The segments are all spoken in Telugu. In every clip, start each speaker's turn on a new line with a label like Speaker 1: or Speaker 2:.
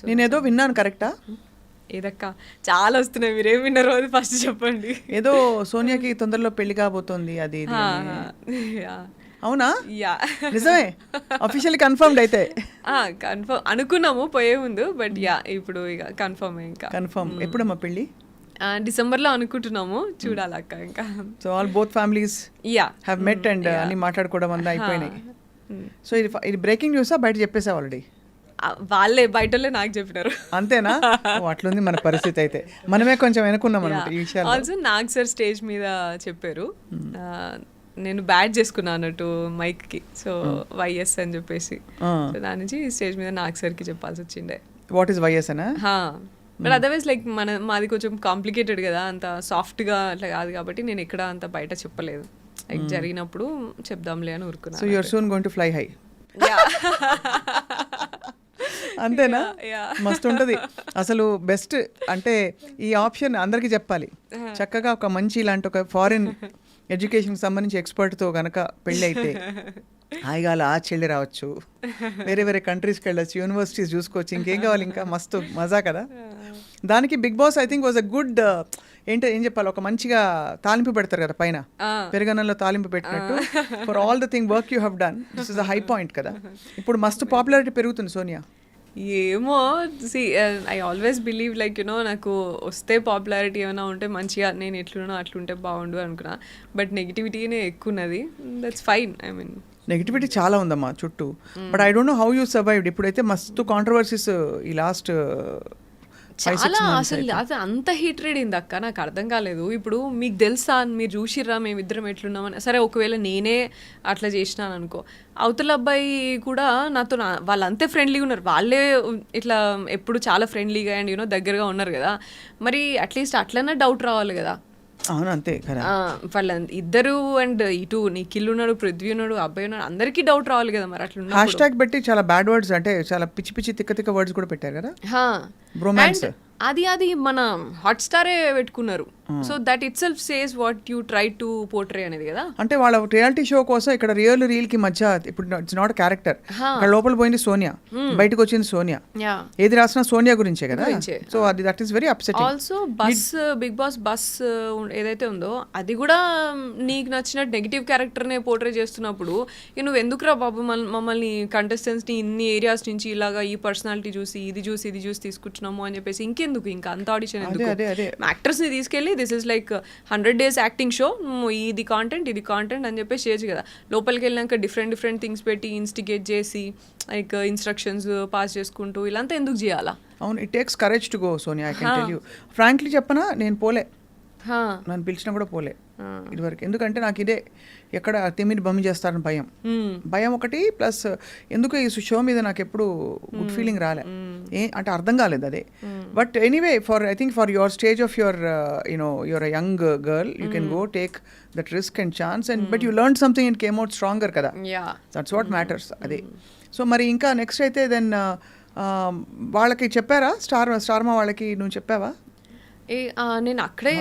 Speaker 1: నేనేదో విన్నాను, కరెక్టా?
Speaker 2: ఏదక్క చాలా వస్తున్నాయి, మీరేం విన్నారో అది ఫస్ట్ చెప్పండి.
Speaker 1: ఏదో సోనియాకి తొందరలో పెళ్లి కాబోతోంది అది ఇది అని. అవునా?
Speaker 2: యా,
Speaker 1: నిజమే, అఫీషియల్లీ కన్ఫర్మ్డ్ అయితే?
Speaker 2: కన్ఫర్మ్ అనుకున్నాము పోయే ముందు, బట్ యా ఇప్పుడు ఇక కన్ఫర్మ్. ఇంకా
Speaker 1: కన్ఫర్మ్. ఎప్పుడమ్మా పెళ్ళి?
Speaker 2: డిసెంబర్లో అనుకుంటున్నాము, చూడాలక్క ఇంకా.
Speaker 1: So all both families
Speaker 2: yeah
Speaker 1: have met and అన్ని మాట్లాడుకోవడం అంతా అయిపోయినాయి. సో ఇది బ్రేకింగ్ న్యూసా, బయట చెప్పేసా ఆల్రెడీ?
Speaker 2: వాళ్ళే బయటలే నాకు చెప్పినారు.
Speaker 1: అంతేనా? అట్లుంది మన పరిస్థితి అయితే, మనమే కొంచెం వెనుకున్నాం అనమాట ఈ విషయాలు.
Speaker 2: ఆల్సో నాగ్ సార్ స్టేజ్ మీద చెప్పారు, నేను బ్యాట్ చేసుకున్నాను అన్నట్టు మైక్కి, సో వైఎస్ అని చెప్పేసి, సో దాని నుంచి స్టేజ్ మీద నాగ్ సార్కి చెప్పాల్సి వచ్చిండే.
Speaker 1: వాట్ ఈస్ వైఎస్ అనా?
Speaker 2: బట్ అదర్వైజ్ లైక్ మాది కొంచెం కాంప్లికేటెడ్ కదా, అంత సాఫ్ట్గా అట్లా కాదు కాబట్టి నేను ఎక్కడ అంత బయట చెప్పలేదు. లైక్ జరిగినప్పుడు చెప్దాంలే అని ఊరుకున్నాను.
Speaker 1: So you are soon going to fly high. అంతేనా? మస్తు ఉంటుంది అసలు. బెస్ట్ అంటే ఈ ఆప్షన్ అందరికీ చెప్పాలి. చక్కగా ఒక మంచి ఇలాంటి ఒక ఫారిన్ ఎడ్యుకేషన్కి సంబంధించి ఎక్స్పర్ట్తో కనుక పెళ్ళి అయితే హాయిగా అలా చెల్లి రావచ్చు, వేరే వేరే కంట్రీస్కి వెళ్ళచ్చు, యూనివర్సిటీస్ చూసుకోవచ్చు, ఇంకేం కావాలి, ఇంకా మస్తు మజా కదా. దానికి Bigg Boss I think was a good, ఏం చెప్పాలి, ఒక మంచిగా తాలింపు పెడతారు కదా పైన, పెరుగన్నంలో తాలింపు పెట్టినట్టు. For all the thing work you have done, this is a high point కదా. ఇప్పుడు మస్తు పాపులారిటీ పెరుగుతుంది సోనియా.
Speaker 2: ఏమో, I always believe like you know, నాకు వస్తే పాపులారిటీ ఏమైనా ఉంటే మంచిగా, నేను ఎట్లున్నానో అట్లుంటే బాగుండు అనుకున్నా, బట్ నెగిటివిటీనే ఎక్కువ ఉన్నది. That's fine. I mean
Speaker 1: negativity చాలా ఉందమ్మా చుట్టూ, but I don't know how you survived. ఇప్పుడైతే మస్తు కాంట్రవర్సీస్ ఈ లాస్ట్
Speaker 2: చాలా, అసలు అది అంత హీట్రేడ్ అయింది అక్క, నాకు అర్థం కాలేదు. ఇప్పుడు మీకు తెలుసా, మీరు చూసిర్రా మేమిద్దరం ఎట్లున్నామని? సరే ఒకవేళ నేనే అట్లా చేసినాను అనుకో, అవతల అబ్బాయి కూడా నాతో వాళ్ళు అంతే ఫ్రెండ్లీగా ఉన్నారు, వాళ్ళే ఇట్లా ఎప్పుడు చాలా ఫ్రెండ్లీగా అండ్ యూనో దగ్గరగా ఉన్నారు కదా, మరి అట్లీస్ట్ అట్లనే డౌట్ రావాలి కదా.
Speaker 1: అవును, అంతే కదా.
Speaker 2: వాళ్ళ ఇద్దరు అండ్ ఇటు నిఖిల్ ఉన్నాడు, పృథ్వీ ఉన్నాడు, అబ్బాయి ఉన్నాడు, అందరికీ డౌట్ రావాలి కదా. మరి అట్లా
Speaker 1: హ్యాష్ ట్యాగ్ పెట్టి చాలా బ్యాడ్ వర్డ్స్, అంటే చాలా పిచ్చి పిచ్చి తిక్క తిక్క వర్డ్స్ కూడా పెట్టారు కదా. బ్రోమాన్స్
Speaker 2: అది మన హాట్ స్టారే పెట్టుకున్నారు. So that it self says what you try to portray అనేది కదా.
Speaker 1: అంటే వాళ్ళ రియాలిటీ షో కోసం ఇక్కడ రియల్ కి మధ్య ఇప్పుడు ఇట్స్ నాట్ క్యారెక్టర్. ఇక్కడ లోపల పోయింది సోనియా, బయటకు వచ్చింది సోనియా, ఏది రాసినా సోనియా గురించే కదా. సో అది that is very upsetting.
Speaker 2: Also Bigg Boss బస్ ఏదైతే ఉందో అది కూడా నీకు నచ్చిన నెగిటివ్ క్యారెక్టర్నే పోర్ట్రే చేస్తున్నప్పుడు నువ్వు ఎందుకురా బాబు మమ్మల్ని కంటెస్టెంట్స్ని ఇన్ని ఏరియాస్ నుంచి ఇలాగా ఈ పర్సనాలిటీ చూసి ఇది చూసి తీసుకుంటున్నాము అని చెప్పేసి ఇంకెందుకు, ఇంకా అంత ఆడిషన్ ఎందుకు? యాక్టర్స్ని తీసుకెళ్ళి this is like 100 days acting show, ఇది కాంటెంట్ అని చెప్పేసి చేయొచ్చు కదా. లోపలికి వెళ్ళినాక డిఫరెంట్ థింగ్స్ పెట్టి ఇన్స్టిగేట్ చేసి లైక్ ఇన్స్ట్రక్షన్స్ పాస్ చేసుకుంటూ ఇలాంతా ఎందుకు చేయాలా?
Speaker 1: అవును, it takes courage to go Sonia. I can tell you frankly చెప్పనా, నేను పోలే, నన్ను పిలిచినా కూడా పోలే ఇదివరకు. ఎందుకంటే నాకు ఇదే ఎక్కడ తిమ్మిని బమ్మి చేస్తారని భయం ఒకటి, ప్లస్ ఎందుకు ఈ షో మీద నాకు ఎప్పుడు గుడ్ ఫీలింగ్ రాలే, అంటే అర్థం కాలేదు అదే. But anyway, I think for your stage of your your a young girl, you can go take that risk and chance, and but you learn something and came out stronger కదా. That's what matters. అదే. సో మరి ఇంకా నెక్స్ట్ అయితే దెన్ వాళ్ళకి చెప్పారా, స్టార్మా వాళ్ళకి నువ్వు చెప్పావా?
Speaker 2: నేను అక్కడే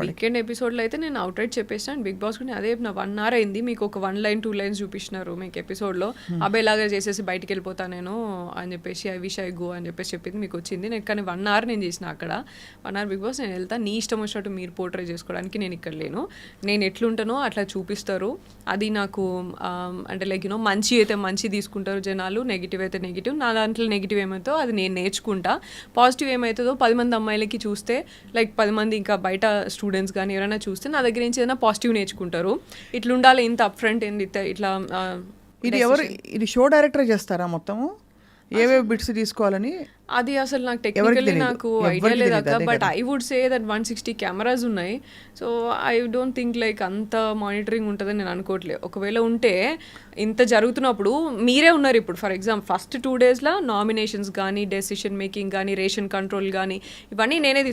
Speaker 2: వీకెండ్ ఎపిసోడ్లో అయితే నేను అవుట్ రైట్ చెప్పేసాను. బిగ్ బాస్ కూడా అదే నా 1 hour అయింది, మీకు ఒక 1 line 2 lines చూపించినారు మీకు ఎపిసోడ్లో, అబ్బాయిలాగా చేసేసి బయటికి వెళ్ళిపోతా నేను అని చెప్పేసి ఐ విష్ ఐ గో అని చెప్పేసి చెప్పింది మీకు వచ్చింది. నేను కానీ 1 hour నేను చేసిన అక్కడ 1 hour బిగ్ బాస్ నేను వెళ్తా, నీ ఇష్టం వచ్చినట్టు మీరు పోర్ట్రే చేసుకోవడానికి నేను ఇక్కడ లేను, నేను ఎట్లుంటానో అట్లా చూపిస్తారు. అది నాకు అంటే లైక్ యూనో మంచి అయితే మంచి తీసుకుంటారు జనాలు, నెగిటివ్ అయితే నెగిటివ్, నా దాంట్లో నెగిటివ్ ఏమవుతుందో అది నేను నేర్చుకుంటా, పాజిటివ్ ఏమవుతుందో 10 మంది అమ్మాయిలకి చూస్తే లైక్ 10 మంది ఇంకా బయట స్టూడెంట్స్ కానీ ఎవరైనా చూస్తే నా దగ్గర నుంచి ఏదైనా పాజిటివ్ నేర్చుకుంటారు. ఇట్లా ఉండాలి, ఇంత అప్ ఫ్రంట్ ఏంది ఇట్లా.
Speaker 1: ఇది షో డైరెక్టర్ చేస్తారా మొత్తము, ఏవేవి బిట్స్ తీసుకోవాలని?
Speaker 2: అది అసలు నాకు టెక్నికల్లీ నాకు ఐడియా లేదాక, but I would say that 160 cameras ఉన్నాయి. So I don't think like అంత మానిటరింగ్ ఉంటుందని నేను అనుకోవట్లేదు. ఒకవేళ ఉంటే ఇంత జరుగుతున్నప్పుడు మీరే ఉన్నారు ఇప్పుడు, ఫర్ ఎగ్జాంపుల్ ఫస్ట్ 2 daysలో నామినేషన్స్ కానీ డెసిషన్ మేకింగ్ కానీ రేషన్ కంట్రోల్ కానీ ఇవన్నీ నేనే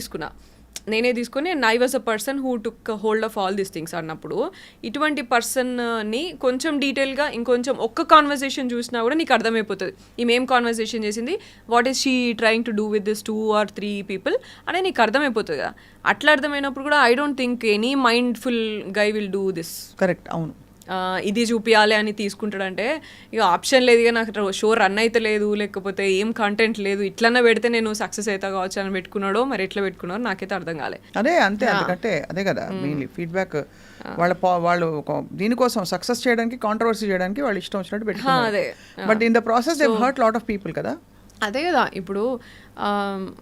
Speaker 2: తీసుకొని I was a person who took hold of all these things అన్నప్పుడు, ఇటువంటి పర్సన్ని కొంచెం డీటెయిల్గా ఇంకొంచెం ఒక్క కాన్వర్సేషన్ చూసినా కూడా నీకు అర్థమైపోతుంది ఈమె ఏం కాన్వర్సేషన్ చేసింది, what is she trying to do with this 2 or 3 people అనేది నీకు అర్థమైపోతుంది కదా. అట్లా అర్థమైనప్పుడు కూడా I don't think any mindful guy will do this.
Speaker 1: Correct. అవును,
Speaker 2: ఇది చూపించాలి అని తీసుకుంటాడంటే ఇక ఆప్షన్ లేదు, ఇక నాకు షో రన్ అయితే లేదు, లేకపోతే ఏం కంటెంట్ లేదు, ఇట్లన్నా పెడితే నేను సక్సెస్ అవుతా కావచ్చు అని పెట్టుకున్నాడో మరి ఎట్లా పెట్టుకున్నాడో నాకైతే అర్థం కాలే.
Speaker 1: అదే అంతే, అందుకంటే అదే కదా మెయిన్లీ ఫీడ్బ్యాక్ వాళ్ళు దీనికోసం సక్సెస్ చేయడానికి కాంట్రవర్సీ చేయడానికి వాళ్ళు ఇష్టం వచ్చినట్టు పెట్టుకున్నారు. But in the process they hurt lot of people కదా.
Speaker 2: అదే కదా ఇప్పుడు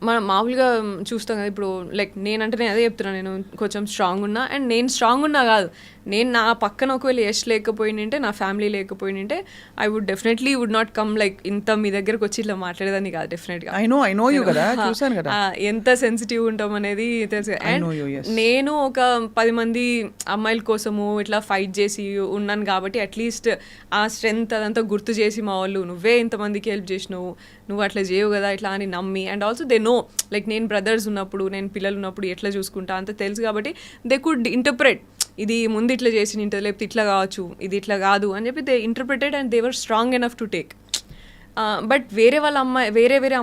Speaker 2: మనం మామూలుగా చూస్తాం కదా, ఇప్పుడు లైక్ నేనంటే నేను అదే చెప్తున్నా, నేను కొంచెం స్ట్రాంగ్ ఉన్నా, అండ్ నేను స్ట్రాంగ్ ఉన్నా కాదు, నేను నా పక్కన ఒకవేళ యష్ లేకపోయింటే, నా ఫ్యామిలీ లేకపోయింటే I would definitely would not come like ఇంత మీ దగ్గరకు వచ్చి ఇట్లా మాట్లాడేదాన్ని కాదు డెఫినెట్గా.
Speaker 1: ఐ నో యూ కదా, చూసాను కదా
Speaker 2: ఎంత సెన్సిటివ్ ఉంటాం అనేది తెలుసు. అండ్ నేను ఒక 10 మంది అమ్మాయిల కోసము ఇట్లా ఫైట్ చేసి ఉన్నాను కాబట్టి అట్లీస్ట్ ఆ స్ట్రెంగ్త్ అదంతా గుర్తు చేసి మా వాళ్ళు నువ్వే ఇంతమందికి హెల్ప్ చేసినావు, నువ్వు అట్లా చేయవు కదా ఇట్లా అని నమ్మి, and also they know like నేను బ్రదర్స్ ఉన్నప్పుడు, నేను పిల్లలు ఉన్నప్పుడు ఎట్లా చూసుకుంటా అంత తెలుసు కాబట్టి దే కుడ్ ఇంటర్ప్రెట్, ఇది ముందు ఇట్లా చేసి నింటది లేకపోతే ఇట్లా కావచ్చు, ఇది ఇట్లా కాదు అని చెప్పి they interpreted and they were strong enough to take. But వేరే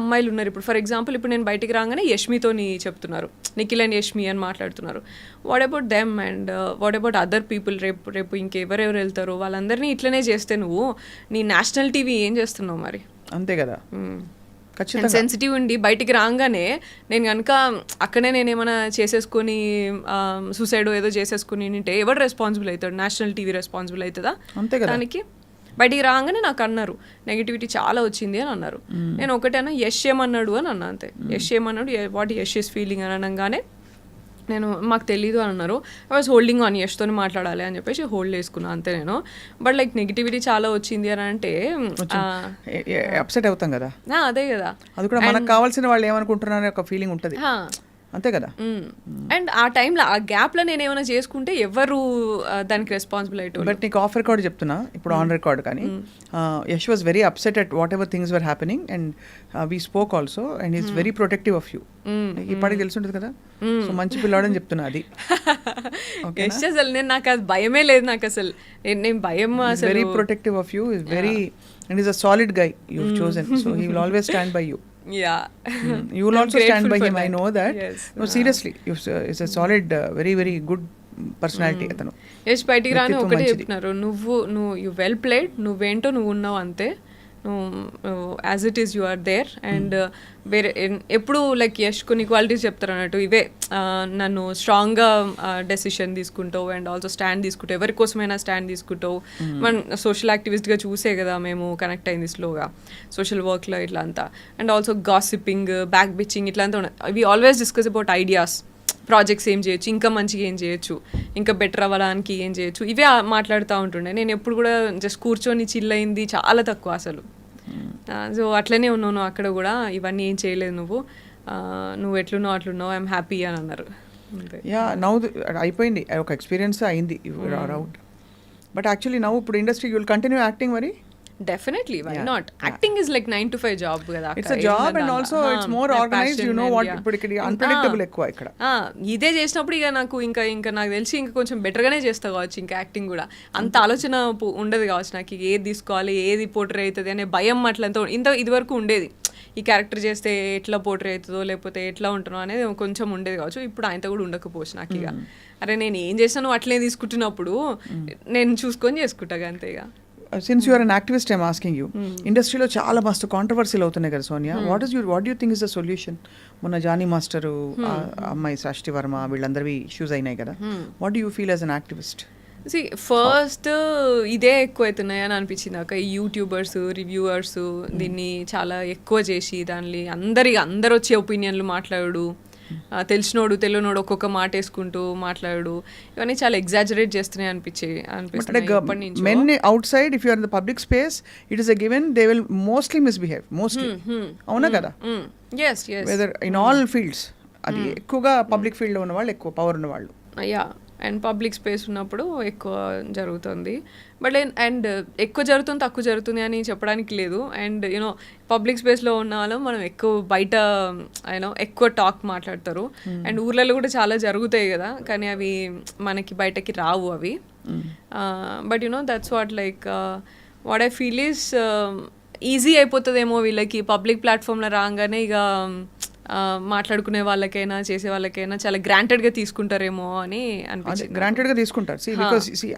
Speaker 2: అమ్మాయిలు ఉన్నారు. ఇప్పుడు ఫర్ ఎగ్జాంపుల్ ఇప్పుడు నేను బయటికి రాగానే యష్మితోని చెప్తున్నారు, నిఖిల్ అండ్ యష్మి అని మాట్లాడుతున్నారు. What about them and what about other people? రేపు ఇంకెవరెవరు వెళ్తారో వాళ్ళందరినీ ఇట్లనే చేస్తే నువ్వు నీ నేషనల్ టీవీ ఏం చేస్తున్నావు మరి?
Speaker 1: అంతే కదా.
Speaker 2: సెన్సిటివ్ ఉండి బయటికి రాగానే నేను కనుక అక్కడే నేను ఏమైనా చేసేసుకొని సూసైడ్ ఏదో చేసేసుకుని ఉంటే ఎవరు రెస్పాన్సిబుల్ అవుతాడు? నేషనల్ టీవీ రెస్పాన్సిబుల్ అవుతుందా?
Speaker 1: అంతే కదా.
Speaker 2: దానికి బయటికి రాగానే నాకు అన్నారు నెగిటివిటీ చాలా వచ్చింది అని అన్నారు. నేను ఒకటే అన్నా యష్ ఏమన్నాడు అని అన్నా, అంతే. యష్ ఏమన్నాడు, వాట్ యష్ ఇస్ ఫీలింగ్ అని అనగానే నేను మాకు తెలీదు అని అన్నారు. ఐ వాజ్ హోల్డింగ్ ఆన్ యష్తో మాట్లాడాలి అని చెప్పేసి హోల్డ్ చేసుకున్నాను అంతే నేను. బట్ లైక్ నెగిటివిటీ చాలా వచ్చింది అని అంటే
Speaker 1: అప్సెట్ అవుతాం కదా.
Speaker 2: అదే కదా,
Speaker 1: అది కూడా మనకు కావాల్సిన వాళ్ళు ఏమనుకుంటున్నారనే ఒక ఫీలింగ్ ఉంటుంది అంతే కదా.
Speaker 2: అండ్ ఆ టైంలో ఆ గ్యాప్లో నేను ఏమైనా చేసుకుంటే ఎవరు దానికి రెస్పాన్సిబుల్ అయ్యేటో.
Speaker 1: బట్ నీకు ఆఫ్ రికార్డ్ చెప్తున్నా ఇప్పుడు, ఆన్ రికార్డ్ కానీ Yash was very upset at what ever things were happening and we spoke also and is very protective of you. ఇప్పటికి తెలుసుంటుంది కదా, సో మంచి పిల్లాడని చెప్తున్నా. అది
Speaker 2: అసలు నేను నాకు అది భయమే లేదు, నాకు అసలు నేను భయం అసలు.
Speaker 1: Very protective of you, is very and is a solid guy you have chosen, so he will always stand by you.
Speaker 2: Yeah,
Speaker 1: you will also stand by him. I know that. Yes. No, seriously, it's a solid, very very good personality atanu.
Speaker 2: Yes, బయటికి రాని ఒకటే చెప్తున్నారు, నువ్వు యు వెల్ ప్లేడ్, నువ్వేంటో నువ్వు ఉన్నావు అంతే, as it is you are there. And వేరే ఎప్పుడు లైక్ యష్ కొన్ని క్వాలిటీస్ చెప్తారు అన్నట్టు, ఇవే నన్ను స్ట్రాంగ్గా డెసిషన్ తీసుకుంటావు అండ్ ఆల్సో స్టాండ్ తీసుకుంటావు, ఎవరి కోసమైనా స్టాండ్ తీసుకుంటావు. మనం సోషల్ యాక్టివిస్ట్గా చూసే కదా మేము కనెక్ట్ అయింది స్లోగా సోషల్ వర్క్లో ఇట్లా అంతా. And also gossiping, back bitching ఇట్లా అంతా ఉన్నాయి. We always discuss about ideas, projects ఏం చేయొచ్చు, ఇంకా మంచిగా ఏం చేయొచ్చు, ఇంకా బెటర్ అవ్వడానికి ఏం చేయొచ్చు, ఇవే మాట్లాడుతూ ఉంటుండే. నేను ఎప్పుడు కూడా జస్ట్ కూర్చొని చిల్ అయింది చాలా తక్కువ అసలు. సో అట్లనే ఉన్నావు అక్కడ కూడా, ఇవన్నీ ఏం చేయలేదు నువ్వు ఎట్లున్నావు అట్లున్నావు, ఐఎమ్ హ్యాపీ అని అన్నారు.
Speaker 1: యా నౌ అయిపోయింది, ఒక ఎక్స్పీరియన్స్ అయింది అవుట్. బట్ యాక్చువల్లీ నౌ ఇప్పుడు industry you will continue acting మరి?
Speaker 2: Definitely, why not? Acting is like 9 to 5 job kada.
Speaker 1: It's a job and also it's more organized, you know what, ఇప్పుడు ఇక్కడ unpredictable ఎక్కువ ఇక్కడ.
Speaker 2: ఇదే చేసినప్పుడు ఇక నాకు ఇంకా నాకు తెలిసి ఇంకా కొంచెం బెటర్గానే చేస్తా కావచ్చు ఇంకా యాక్టింగ్ కూడా. అంత ఆలోచన ఉండదు కావచ్చు నాకు, ఏది తీసుకోవాలి, ఏది పోర్ట్రే అవుతుంది అనే భయం అట్లంతా ఇదివరకు ఉండేది. ఈ క్యారెక్టర్ చేస్తే ఎట్లా పోర్ట్రే అవుతుందో లేకపోతే ఎట్లా ఉంటున్నావు అనేది కొంచెం ఉండేది కావచ్చు. ఇప్పుడు ఆయనతో కూడా ఉండకపోవచ్చు నాకు. ఇక అరే నేను ఏం చేస్తాను అట్లే తీసుకుంటున్నప్పుడు నేను చూసుకొని చేసుకుంటా అంతే. ఇక
Speaker 1: since you are an activist, I'm asking you, ఇండస్ట్రీలో చాలా మస్తు కాంట్రవర్సీలు అవుతున్నాయి కదా Sonia. What do think is the solution? మొన్న జానీ మాస్టర్ అమ్మాయి సృష్టి వర్మ వీళ్ళందరివి ఇష్యూస్ అయినాయి కదా. What do you feel as an activist?
Speaker 2: First ఇదే ఎక్కువ అవుతున్నాయి అని అనిపించింది నాకు. ఈ యూట్యూబర్స్, రివ్యూవర్స్ దీన్ని చాలా ఎక్కువ చేసి దాన్ని అందరు వచ్చే ఒపీనియన్లు మాట్లాడు, తెలిసినోడు తెలియనోడు ఒక్కొక్క మాట వేసుకుంటూ మాట్లాడు, ఇవన్నీ చాలా ఎగ్జాజరేట్ చేస్తున్నాయి అనిపించింది.
Speaker 1: Men outside if you are in the public space it is a given they will mostly misbehave mostly. అవునా కదా? వెదర్ ఇన్ ఆల్ ఫీల్డ్స్, అది ఎక్కువగా పబ్లిక్ ఫీల్డ్లో ఉన్న వాళ్ళు, ఎక్కువ పవర్ ఉన్న వాళ్ళు.
Speaker 2: యా, అండ్ పబ్లిక్ స్పేస్ ఉన్నప్పుడు ఎక్కువ జరుగుతుంది. బట్ అండ్ ఎక్కువ జరుగుతుంది తక్కువ జరుగుతుంది అని చెప్పడానికి లేదు. అండ్ యూనో పబ్లిక్ స్పేస్లో ఉన్న వాళ్ళు మనం ఎక్కువ బయట ఎక్కువ టాక్ మాట్లాడతారు. అండ్ ఊర్లలో కూడా చాలా జరుగుతాయి కదా, కానీ అవి మనకి బయటకి రావు అవి. But you know that's what like what I feel is easy అయిపోతుందేమో వీళ్ళకి పబ్లిక్ ప్లాట్ఫామ్లో రాగానే ఇక మాట్లాడుకునే వాళ్ళకైనా చేసే వాళ్ళకైనా చాలా గ్రాంటెడ్గా తీసుకుంటారేమో అని అనిపించింది.
Speaker 1: గ్రాంటెడ్గా తీసుకుంటారు. See, because see,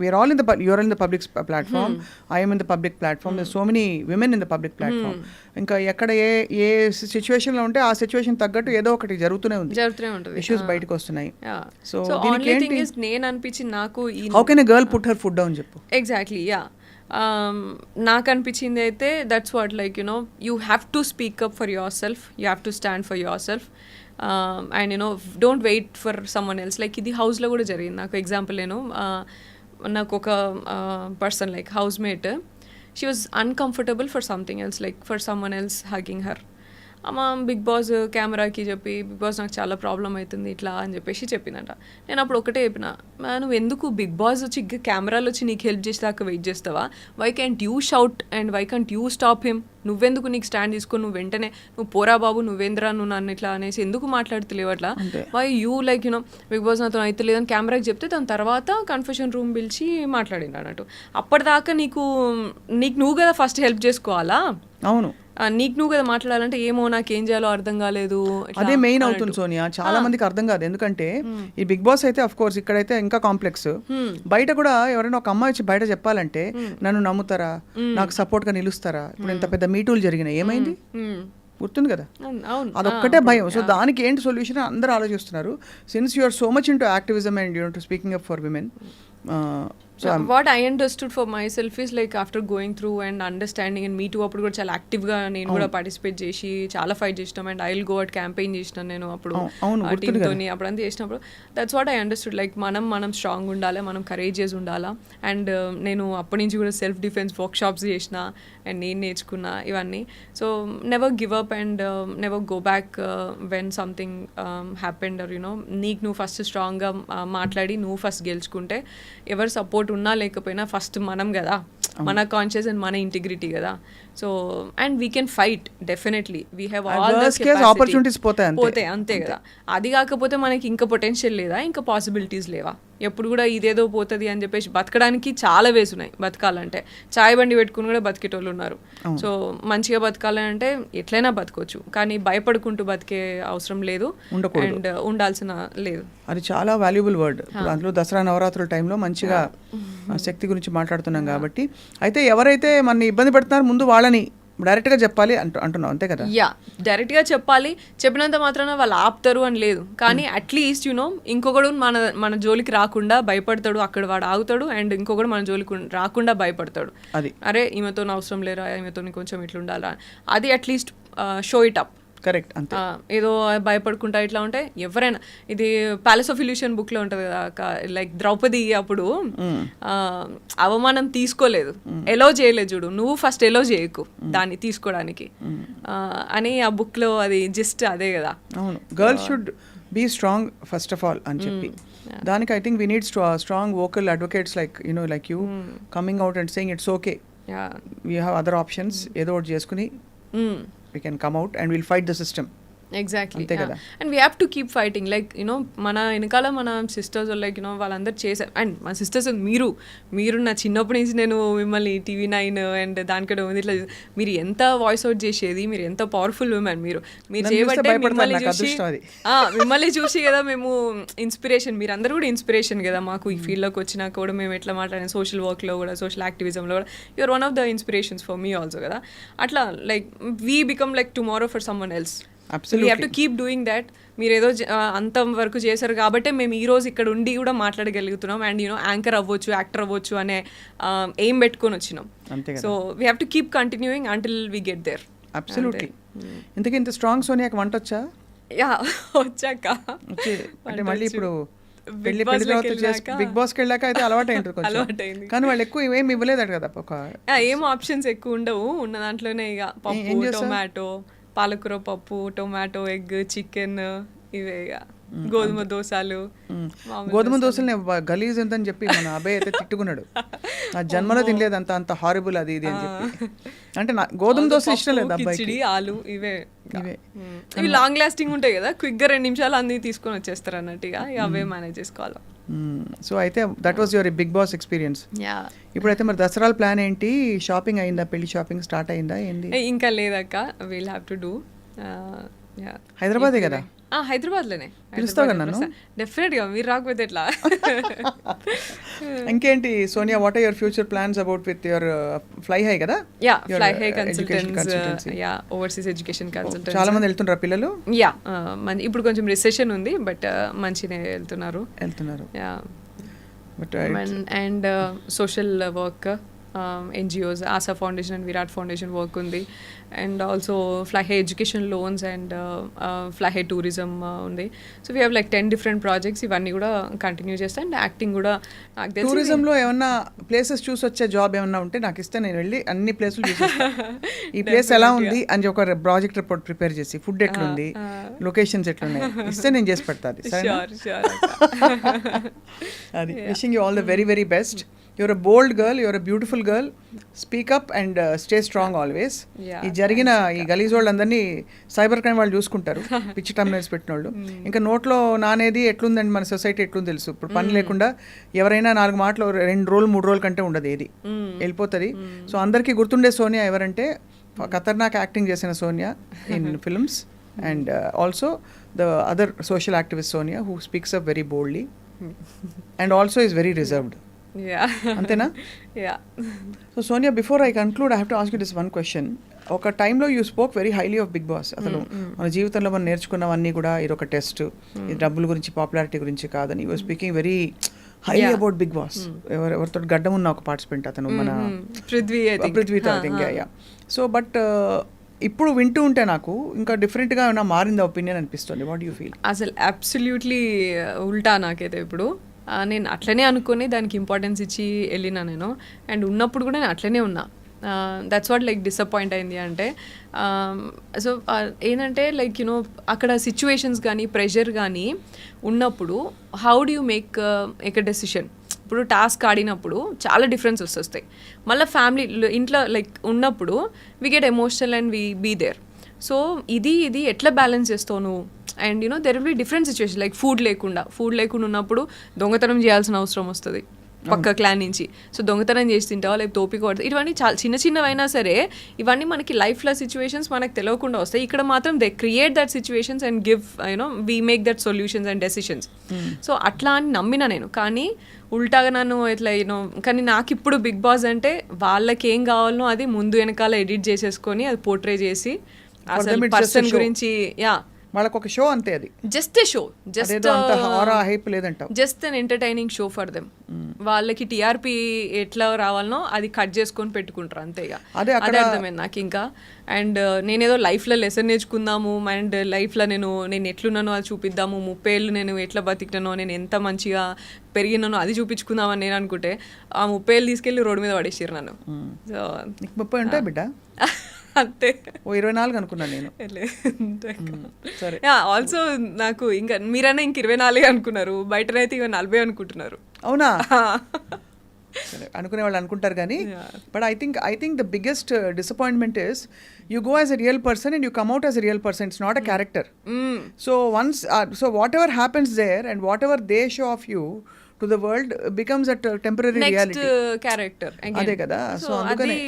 Speaker 1: we're all in the you're in the public platform, I am in the public platform, there's so many women in the public platform. ఇంకా ఎక్కడ ఏ సిచ్యువేషన్లో ఉంటే ఆ సిచ్యువేషన్ తగ్గట్టు ఏదో ఒకటి జరుగుతూనే ఉంటుంది, ఇష్యూస్ బయటకు వస్తున్నాయి.
Speaker 2: సో ఓన్లీ థింగ్ ఇస్ నేను అనిపించింది నాకు
Speaker 1: how can a girl put her foot down చెప్పు.
Speaker 2: Exactly yeah. నాకు అనిపించింది అయితే that's what like you know you have to speak up for yourself, you have to stand for yourself and you know don't wait for someone else. Like ఇది హౌస్లో కూడా జరిగింది. నాకు ఎగ్జాంపుల్ నాకు ఒక person like housemate, she was uncomfortable for something else, like for someone else hugging her. అమ్మ బిగ్ బాస్ కెమెరాకి చెప్పి బిగ్ బాస్ నాకు చాలా ప్రాబ్లం అవుతుంది ఇట్లా అని చెప్పేసి చెప్పిందంట. నేను అప్పుడు ఒకటే చెప్పిన, నువ్వు ఎందుకు బిగ్ బాస్ వచ్చి కెమెరాలో వచ్చి నీకు హెల్ప్ చేసేదాకా వెయిట్ చేస్తావా? Why can't you shout and why can't you stop him? నువ్వెందుకు నీకు స్టాండ్ తీసుకొని నువ్వు వెంటనే నువ్వు పోరా బాబు నువ్వేంద్రా నువ్వు నన్ను ఇట్లా అనేసి ఎందుకు మాట్లాడుతలేవు అట్లా? Why you like you know Bigg Boss నాతో అయితే లేదని కెమెరాకి చెప్తే దాని తర్వాత కన్ఫెషన్ రూమ్ పిలిచి మాట్లాడింది అన్నట్టు. అప్పటిదాకా నీకు నువ్వు కదా ఫస్ట్ హెల్ప్ చేసుకోవాలా?
Speaker 1: అవును,
Speaker 2: నీకు నువ్వు కదా మాట్లాడాలంటే ఏమో నాకేం చేయాలో అర్థం కాలేదు.
Speaker 1: అదే మెయిన్ అవుతుంది సోనియా. చాలా మందికి అర్థం కాదు, ఎందుకంటే ఈ బిగ్ బాస్ అయితే అఫ్ కోర్స్ ఇక్కడైతే ఇంకా కాంప్లెక్స్. బయట కూడా ఎవరైనా ఒక అమ్మాయి వచ్చి బయట చెప్పాలంటే నన్ను నమ్ముతారా, నాకు సపోర్ట్ గా నిలుస్తారా? ఇప్పుడు ఇంత పెద్ద మీటూలు జరిగినాయి, ఏమైంది గుర్తుంది కదా? అదొక్కటే భయం. సో దానికి ఏంటి సొల్యూషన్ అందరూ ఆలోచిస్తున్నారు. Since you are so much into activism and to speaking up for women.
Speaker 2: What I understood for myself is like after going through and understanding and me too అప్పుడు కూడా చాలా యాక్టివ్గా నేను కూడా పార్టిసిపేట్ చేసి చాలా ఫైట్ చేసినాం. And I will go at campaign చేసినాను నేను అప్పుడు టీమ్తో అప్పుడు అంతా చేసినప్పుడు. That's what I understood. Like మనం స్ట్రాంగ్ ఉండాలి, మనం కరేజియస్ ఉండాలా. అండ్ నేను అప్పటి నుంచి కూడా సెల్ఫ్ డిఫెన్స్ వర్క్ షాప్స్ చేసిన అండ్ నేను నేర్చుకున్నా ఇవన్నీ. So never give up and never go back when something happened or you know నీకు నువ్వు ఫస్ట్ స్ట్రాంగ్గా మాట్లాడి నువ్వు ఫస్ట్ గెలుచుకుంటే ఎవరు సపోర్ట్ ఉన్నా లేకపోయినా ఫస్ట్ మనం కదా, మన కాన్షియస్ అండ్ మన ఇంటిగ్రిటీ కదా. So and we can fight definitely, we have all the
Speaker 1: opportunities పోతే
Speaker 2: అంతే కదా. అది కాకపోతే మనకి ఇంకా పొటెన్షియల్ లేదా, ఇంకా పాసిబిలిటీస్ లేవా? ఎప్పుడు కూడా ఇదేదో పోతుంది అని చెప్పేసి బతకడానికి చాలా వేస్ ఉన్నాయి. బతకాలంటే చాయ్ బండి పెట్టుకుని కూడా బతికేటోళ్ళు ఉన్నారు. సో మంచిగా బతకాలంటే ఎట్లయినా బతకొచ్చు, కానీ భయపడుకుంటూ బతికే అవసరం లేదు అండ్ ఉండాల్సిన లేదు.
Speaker 1: అది చాలా వాల్యుబుల్ వర్డ్. అందులో దసరా నవరాత్రుల టైంలో మంచిగా శక్తి గురించి మాట్లాడుతున్నాం కాబట్టి. అయితే ఎవరైతే మన ఇబ్బంది పెడుతున్నారో ముందు వాళ్ళని డైరెక్ట్గా చెప్పాలి అంటున్నావు, అంతే కదా?
Speaker 2: యా, డైరెక్ట్గా చెప్పాలి. చెప్పినంత మాత్రాన వాళ్ళు ఆపుతారు అని లేదు, కానీ అట్లీస్ట్ యూనో ఇంకొకడు మన జోలికి రాకుండా భయపడతాడు, అక్కడ వాడు ఆగుతాడు. అండ్ ఇంకొకడు మన జోలికి రాకుండా భయపడతాడు.
Speaker 1: అది
Speaker 2: అరే ఈమెతో అవసరం లేరా, ఈమెతో కొంచెం ఇట్లా ఉండాలా, అది at least show it up.
Speaker 1: Correct, అంతే.
Speaker 2: ఏదో భయపడుకుంటా ఇట్లా ఉంటే ఎవరైనా, ఇది ప్యాలెస్ ఆఫ్ ఇల్యూషన్ బుక్ లో ఉంటది కదా, లైక్ ద్రౌపది అప్పుడు అవమానం తీసుకోలేదు, ఎలో చేయలేదు చూడు, నువ్వు ఫస్ట్ ఎలో చేయకు దాన్ని తీసుకోవడానికి అని ఆ బుక్ లో అది జస్ట్ అదే కదా.
Speaker 1: అవును, girls should be strong first of all అని చెప్పి. దానికి I think we need strong vocal advocates like like you coming out and saying it's okay, we have other options, ఏదో ఒకటి చేసుకుని we can come out and we'll fight the system.
Speaker 2: Exactly, and we have to keep fighting. Like you know మన వెనకాల మన సిస్టర్స్ లైక్ యూనో వాళ్ళందరూ చేశారు. అండ్ మా సిస్టర్స్ మీరు నా చిన్నప్పటి నుంచి నేను మిమ్మల్ని TV9 అండ్ దానికంటే ఉంది ఇట్లా మీరు ఎంత వాయిస్ అవుట్ చేసేది, మీరు ఎంత పవర్ఫుల్ ఉమెన్, మీరు చేయబట్టే మిమ్మల్ని చూసి కదా మేము ఇన్స్పిరేషన్, మీరు అందరూ కూడా ఇన్స్పిరేషన్ కదా మాకు. ఈ ఫీల్డ్లోకి వచ్చినాక కూడా మేము ఎట్లా మాట్లాడిన సోషల్ వర్క్లో కూడా, సోషల్ యాక్టివిజంలో కూడా you're one of the inspirations for me also కదా. అట్లా like we become like tomorrow for someone else.
Speaker 1: Absolutely.
Speaker 2: We have to keep doing that. మీరు ఏదో అంత వరకు చేశారు కాబట్టి మేము ఈ రోజు ఇక్కడ ఉండి కూడా మాట్లాడగలుగుతున్నాం అండ్ యూనో యాంకర్ అవ్వచ్చు, యాక్టర్ అవ్వచ్చు అనే ఎయిమ్ పెట్టుకొని వచ్చినాం. So we have to keep continuing until we get there.
Speaker 1: Absolutely. ఇంతకీ ఇంత స్ట్రాంగ్ సోనియాకి వంట వచ్చా?
Speaker 2: యా, వచ్చాక
Speaker 1: అంటే మళ్ళీ ఇప్పుడు బిగ్ బాస్కి వెళ్ళాక అయితే అలవాటు అయింది, కానీ వాళ్ళు ఎక్కువ ఏమి ఇవ్వలేదట కదా,
Speaker 2: ఏం ఆప్షన్స్ ఎక్కువ ఉండవు. ఉన్న దాంట్లోనే ఇక పప్పు, టొమాటో, పాలకూర పప్పు, టొమాటో, ఎగ్, చికెన్, ఇవే గోధుమ దోశలు.
Speaker 1: గోధుమ దోశలు గలీజ్ ఎంతని చెప్పి మన అబ్బాయి అయితే తిట్టుకున్నాడు, నా జన్మలో తినలేదు అంత హారిబుల్ అది ఇది అని చెప్పి. అంటే గోధుమ దోశ ఇష్టం లేదు అబ్బాయికి.
Speaker 2: ఆలు ఇవే ఇవి లాంగ్ లాస్టింగ్ ఉంటాయి కదా, క్విక్ గా 2 నిమిషాలు అన్ని తీసుకొని వచ్చేస్తారు అన్నట్టుగా, అవే మేనేజ్ చేసుకోవాలి.
Speaker 1: సో అయితే that was your Bigg Boss experience. ఇప్పుడైతే మరి దసరా ప్లాన్ ఏంటి? షాపింగ్ అయిందా? పెళ్లి షాపింగ్ స్టార్ట్ అయిందా? ఏంది?
Speaker 2: ఇంకా లేదక్క, విల్ హ్యావ్ టు డూ.
Speaker 1: హైదరాబాదే కదా?
Speaker 2: హైదరాబాద్లోనే.
Speaker 1: పిలుస్తావు కదా నన్ను?
Speaker 2: డెఫినెట్గా, మీరు రాకపోతే ఎట్లా.
Speaker 1: ఇంకేంటి Sonia, what are your future plans about with your Fly High కదా?
Speaker 2: Fly High consultants, overseas education consultants.
Speaker 1: చాలా మంది వెళ్తున్నారు పిల్లలు?
Speaker 2: ఇప్పుడు కొంచెం రిసెషన్ ఉంది, బట్ మంచిగా వెళ్తున్నారు. And social work, NGOs, Asha Foundation and Virat Foundation work ఉంది. And also Fly High education loans and Fly High tourism ఉంది. So we have like 10 different projects. ఇవన్నీ కూడా కంటిన్యూ చేస్తాను. అండ్ యాక్టింగ్ కూడా నాకు తెలిసి.
Speaker 1: టూరిజంలో ఏమన్నా ప్లేసెస్ చూసి వచ్చే జాబ్ ఏమన్నా ఉంటే నాకు ఇస్తే నేను వెళ్ళి అన్ని ప్లేసులు చూసి ఈ ప్లేస్ ఎలా ఉంది అని ఒక ప్రాజెక్ట్ రిపోర్ట్ ప్రిపేర్ చేసి, ఫుడ్ ఎట్లుంది, లొకేషన్స్ ఎట్లున్నాయి ఇస్తే నేను చేసి పెడతాను. అది wishing you all the very very best. You're a bold girl, you're a beautiful girl. Speak up and stay strong always. ఈ జరిగిన ఈ గలీజ్ వాళ్ళందరినీ సైబర్ క్రైమ్ వాళ్ళు చూసుకుంటారు, పిచ్చి టమ్నైల్స్ పెట్టిన వాళ్ళు. ఇంకా నోట్లో నానేది ఎట్లుందండి మన సొసైటీ ఎట్లుంది తెలుసు. ఇప్పుడు పని లేకుండా ఎవరైనా 4 మాటలు 2 రోజులు 3 రోజుల కంటే ఉండదు, ఏది వెళ్ళిపోతుంది. సో అందరికీ గుర్తుండే సోనియా ఎవరంటే ఖతర్నాక్ యాక్టింగ్ చేసిన Sonia in films, and also the other social activist Sonia who speaks up very boldly and also is very reserved. అంతేనా? So Sonia, before I conclude I have to ask you this one question. ఒక టైంలో you spoke very highly of Bigg Boss. అసలు మన జీవితంలో మనం నేర్చుకున్నవన్నీ కూడా ఇది ఒక టెస్ట్, ఇది డబ్బుల గురించి పాపులారిటీ గురించి కాదని. You speaking very highly about Bigg Boss. ఎవరితో గడ్డం ఉన్న ఒక పార్టిసిపెంట్ అతను, మన పృథ్వీ. సో బట్ ఇప్పుడు వింటూ ఉంటే నాకు ఇంకా డిఫరెంట్గా ఏమైనా మారింది ఒపీనియన్ అనిపిస్తుంది. What you feel?
Speaker 2: అసలు అబ్సల్యూట్లీ ఉల్టా నాకైతే. ఇప్పుడు నేను అట్లనే అనుకుని దానికి ఇంపార్టెన్స్ ఇచ్చి వెళ్ళినా నేను. అండ్ ఉన్నప్పుడు కూడా నేను అట్లనే ఉన్నా. దట్స్ వాట్ లైక్ డిసప్పాయింట్ అయింది అంటే. సో ఏంటంటే లైక్ అక్కడ సిచ్యువేషన్స్ కానీ ప్రెషర్ కానీ ఉన్నప్పుడు how do you make a decision. ఇప్పుడు టాస్క్ ఆడినప్పుడు చాలా డిఫరెన్సెస్ వస్తాయి. మళ్ళీ ఫ్యామిలీ ఇంట్లో లైక్ ఉన్నప్పుడు we get emotional and we be there. So ఇది ఎట్లా బ్యాలెన్స్ చేస్తావు నువ్వు? And there will be different situation. Like food లేకుండా ఉన్నప్పుడు దొంగతనం చేయాల్సిన అవసరం వస్తుంది పక్క క్లాన్ నుంచి. సో దొంగతనం చేసి తింటావా, లేకపోతే తోపిక పడుతుంది. ఇవన్నీ చాలా చిన్నవైనా సరే ఇవన్నీ మనకి లైఫ్లో సిచ్యువేషన్స్ మనకు తెలియకుండా వస్తాయి. ఇక్కడ మాత్రం they create that situations and give we make that solutions and decisions. So అట్లా అని నమ్మిన నేను. కానీ ఉల్టాగా నన్ను ఇట్లా కానీ నాకు ఇప్పుడు బిగ్ బాస్ అంటే వాళ్ళకి ఏం కావాలనో అది ముందు వెనకాల ఎడిట్ చేసేసుకొని అది పోర్ట్రే చేసి అసలు పర్సన్ గురించి
Speaker 1: వాళ్ళకి ఒక షో అంతే, అది
Speaker 2: just a show, just an entertaining show for them. వాళ్ళకి టీఆర్పీ ఎట్లా రావాలనో అది కట్ చేసుకొని పెట్టుకుంటారు అంతేగా. అదే అర్థమైంది నాకు ఇంకా. అండ్ నేనేదో లైఫ్లో లెసన్ నేర్చుకుందాము అండ్ లైఫ్లో నేను ఎట్లున్నానో అది చూపిద్దాము, 30 ఏళ్ళు నేను ఎట్లా బతికినానో, నేను ఎంత మంచిగా పెరిగినానో అది చూపించుకుందామని నేను అనుకుంటే ఆ 30 ఏళ్ళు తీసుకెళ్ళి రోడ్డు మీద పడేసారు నన్ను. సో
Speaker 1: 30 ఉంటాయి బిడ్డ
Speaker 2: అంతే.
Speaker 1: 24 అనుకున్నాను నేను.
Speaker 2: సరే. ఆల్సో నాకు ఇంకా మీరైనా ఇంక 24 అనుకున్నారు, బయటనైతే ఇక 40 అనుకుంటున్నారు.
Speaker 1: అవునా? అనుకునే వాళ్ళు అనుకుంటారు కానీ, but I think the biggest disappointment is you go as a real person and you come out as a real person. It's not a character. So once so whatever happens there and whatever they show of you to the world becomes a temporary reality.
Speaker 2: Next character again.
Speaker 1: అదే కదా. సో
Speaker 2: అది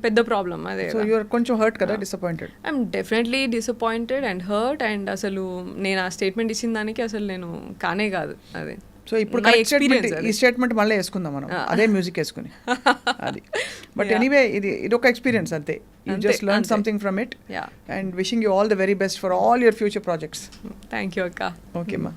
Speaker 2: పెద్ద ప్రాబ్లం. అదే
Speaker 1: సో యు ఆర్ కొంచెం హర్ట్ కదా, disappointed.
Speaker 2: I am definitely disappointed and hurt. And అసలు నేను ఆ స్టేట్మెంట్ ఇచ్చిన దానికి అసలు నేను కానే కాదు. అదే.
Speaker 1: సో ఇప్పుడు ఈ స్టేట్మెంట్ మళ్ళీ వేసుకుందాం మనం, అదే మ్యూజిక్ వేసుకుని. అది బట్ ఎనీవే ఇది ఒక ఎక్స్పీరియన్స్ అంతే. You just learn something from it. And wishing you all the very best for all your future projects.
Speaker 2: Thank you అక్క.
Speaker 1: ఓకే అమ్మా.